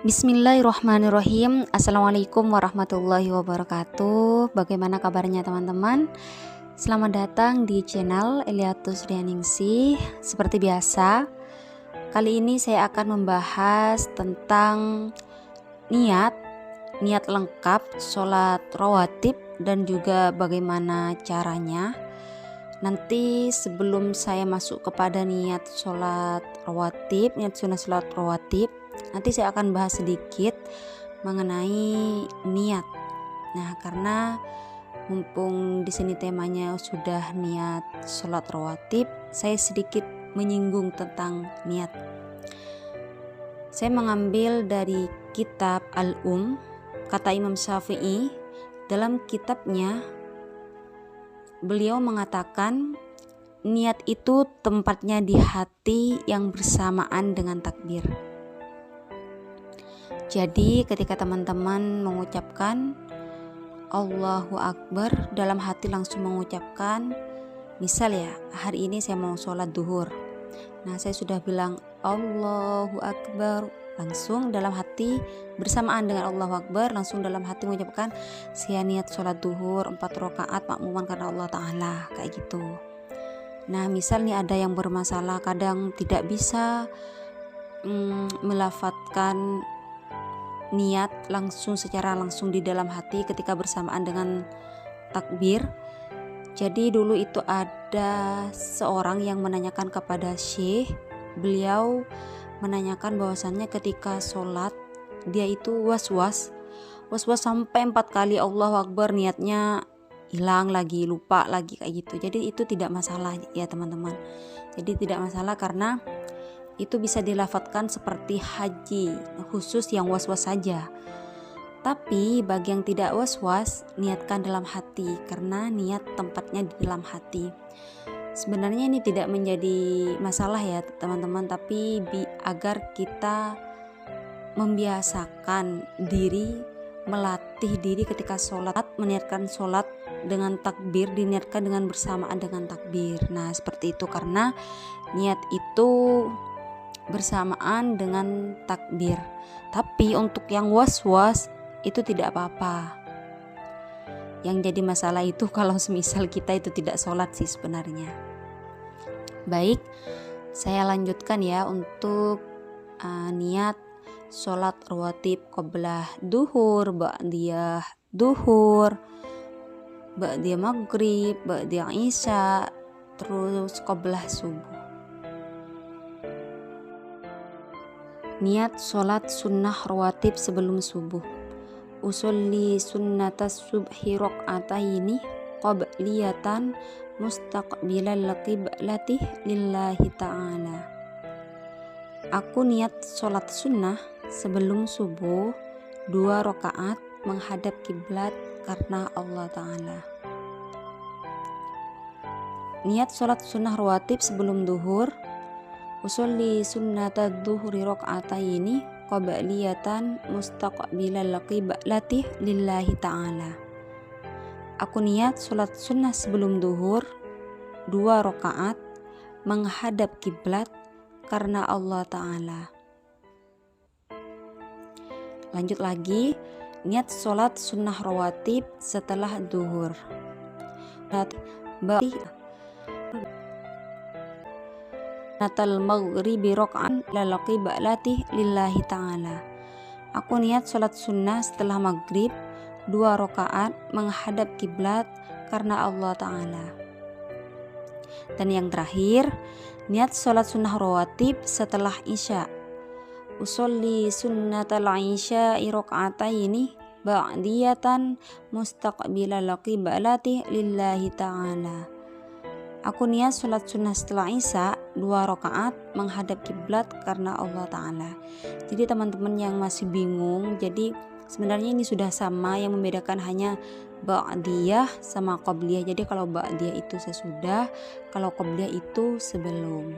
Bismillahirrahmanirrahim. Assalamualaikum warahmatullahi wabarakatuh. Bagaimana kabarnya teman-teman? Selamat datang di channel Eliatus Rianingsih. Seperti biasa, kali ini saya akan membahas tentang niat lengkap sholat rawatib dan juga bagaimana caranya. Nanti sebelum saya masuk kepada niat sholat rawatib, niat sunnah sholat rawatib, nanti saya akan bahas sedikit mengenai niat. Nah, karena mumpung di sini temanya sudah niat sholat rawatib, saya sedikit menyinggung tentang niat. Saya mengambil dari kitab kata Imam Syafi'i. Dalam kitabnya beliau mengatakan niat itu tempatnya di hati yang bersamaan dengan takbir. Jadi ketika teman-teman mengucapkan Allahu Akbar, dalam hati langsung mengucapkan, misal ya, hari ini saya mau sholat duhur. Nah, saya sudah bilang Allahu Akbar, langsung dalam hati bersamaan dengan Allahu Akbar, langsung dalam hati mengucapkan saya niat sholat duhur 4 rakaat makmuman karena Allah Ta'ala, kayak gitu. Nah, misal nih ada yang bermasalah, kadang tidak bisa melafadzkan niat secara langsung di dalam hati ketika bersamaan dengan takbir. Jadi dulu itu ada seorang yang menanyakan kepada Syekh. Beliau menanyakan bahwasannya ketika sholat dia itu was-was sampai 4 kali Allahu Akbar, niatnya hilang lagi, lupa lagi, kayak gitu. Jadi itu tidak masalah ya teman-teman. Jadi tidak masalah karena itu bisa dilafadzkan seperti haji, khusus yang was-was saja. Tapi bagi yang tidak was-was, niatkan dalam hati, karena niat tempatnya di dalam hati. Sebenarnya ini tidak menjadi masalah ya teman-teman, tapi agar kita membiasakan diri, melatih diri ketika sholat, meniatkan sholat dengan takbir, diniatkan dengan bersamaan dengan takbir. Nah seperti itu, karena niat itu bersamaan dengan takbir. Tapi untuk yang was-was itu tidak apa-apa. Yang jadi masalah itu kalau semisal kita itu tidak sholat sih sebenarnya. Baik, saya lanjutkan ya untuk niat sholat rawatib qablah duhur, ba'diyah duhur, ba'diyah maghrib, ba'diyah isya, terus qablah subuh. Niat sholat sunnah rawatib sebelum subuh. Usolli sunnatas subhi raq'ataini qabliyatan mustaqbilal qiblati lillahi ta'ala. Aku niat sholat sunnah sebelum subuh 2 rakaat menghadap kiblat karena Allah Ta'ala. Niat sholat sunnah rawatib sebelum duhur. Usolli sunnatad duhuri raq'ataini qabliyatan mustaqbilal qiblati lillahi ta'ala. Aku niat sholat sunnah sebelum duhur 2 rakaat menghadap kiblat karena Allah Ta'ala. Lanjut lagi, niat sholat sunnah rawatib setelah duhur. Natal maghribi rok'an lalaki ba'latih lillahi ta'ala. Aku niat sholat sunnah setelah maghrib 2 rakaat menghadap kiblat karena Allah Ta'ala. Dan yang terakhir, niat sholat sunnah rawatib setelah isya. Usolli sunnatal isya'i raq'ataini ba'diyatan mustaqbilal qiblati lillahi ta'ala. Aku niat sholat sunnah setelah isya 2 rakaat menghadap kiblat karena Allah Ta'ala. Jadi teman-teman yang masih bingung, jadi sebenarnya ini sudah sama, yang membedakan hanya ba'diyah sama qabliyah. Jadi kalau ba'diyah itu sesudah, kalau qabliyah itu sebelum.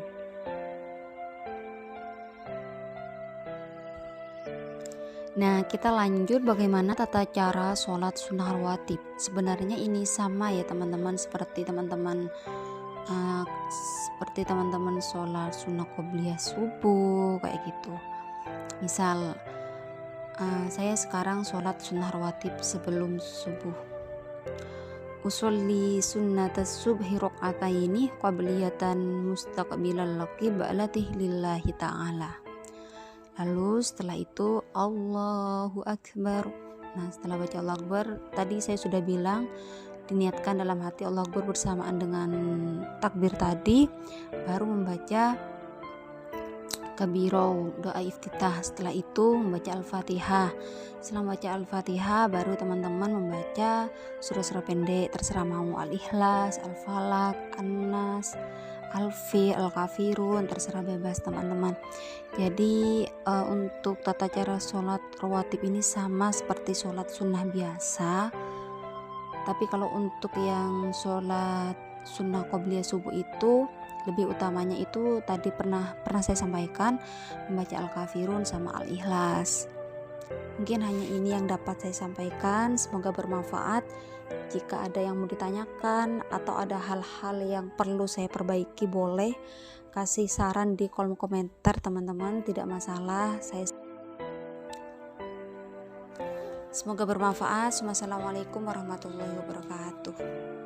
Nah, kita lanjut bagaimana tata cara sholat sunnah rawatib. Sebenarnya ini sama ya teman-teman, seperti teman-teman sholat sunnah qobliyah subuh kayak gitu. Misal Saya sekarang sholat sunnah rawatib sebelum subuh. Usolli sunnatas subhi raq'ataini qabliyatan mustaqbilal qiblati lillahi ta'ala. Lalu setelah itu Allahu Akbar. Nah, setelah baca Allahu Akbar, tadi saya sudah bilang diniatkan dalam hati Allahu Akbar bersamaan dengan takbir tadi, baru membaca kabiro, doa iftitah. Setelah itu membaca Al-Fatihah. Setelah membaca Al-Fatihah baru teman-teman membaca surah-surah pendek, terserah mau Al-Ikhlas, Al-Falaq, An-Nas, Al-Fi, Al-Kafirun, terserah bebas teman-teman. Jadi untuk tata cara sholat rawatib ini sama seperti sholat sunnah biasa, tapi kalau untuk yang sholat sunnah qobliyah subuh itu lebih utamanya itu tadi pernah saya sampaikan, membaca Al-Kafirun sama Al-Ikhlas. Mungkin hanya ini yang dapat saya sampaikan, semoga bermanfaat. Jika ada yang mau ditanyakan atau ada hal-hal yang perlu saya perbaiki, boleh kasih saran di kolom komentar teman-teman, tidak masalah. Semoga bermanfaat. Wassalamualaikum warahmatullahi wabarakatuh.